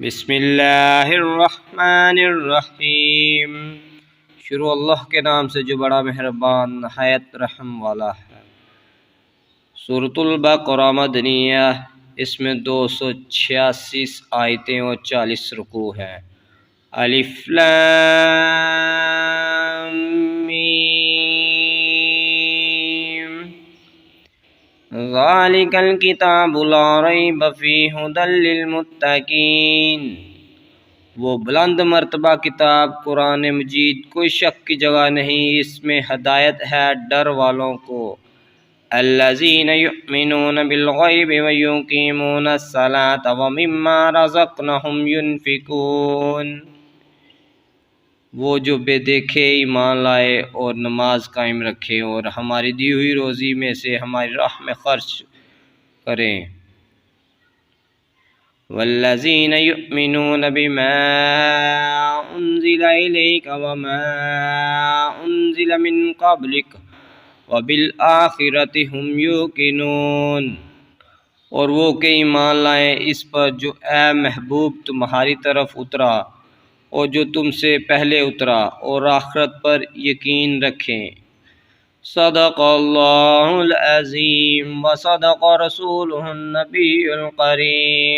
بسم اللہ الرحمن الرحیم۔ شروع اللہ کے نام سے جو بڑا مہربان نہایت رحم والا ہے۔ سورۃ البقرہ مدنیہ، اس میں 286 آیتیں اور 40 رکوع ہیں۔ الف لام میم، ذالک الکتاب لا ریب فیہ ھدی للمتقین۔ وہ بلند مرتبہ کتاب قرآن مجید کوئی شک کی جگہ نہیں، اس میں ہدایت ہے ڈر والوں کو۔ الذین یؤمنون بالغیب ویقیمون الصلاۃ ومما رزقناہم ینفقون۔ وہ جو بے دیکھے ایمان لائے اور نماز قائم رکھے اور ہماری دی ہوئی روزی میں سے ہماری راہ میں خرچ کریں۔ والذین یؤمنون بما انزل الیک وما انزل من قبلک وبالآخرۃ ھم یوقنون۔ اور وہ کہ ایمان لائیں اس پر جو اے محبوب تمہاری طرف اترا اور جو تم سے پہلے اترا، اور آخرت پر یقین رکھیں۔ صدق اللہ العظیم و صدق رسولہ النبی الکریم۔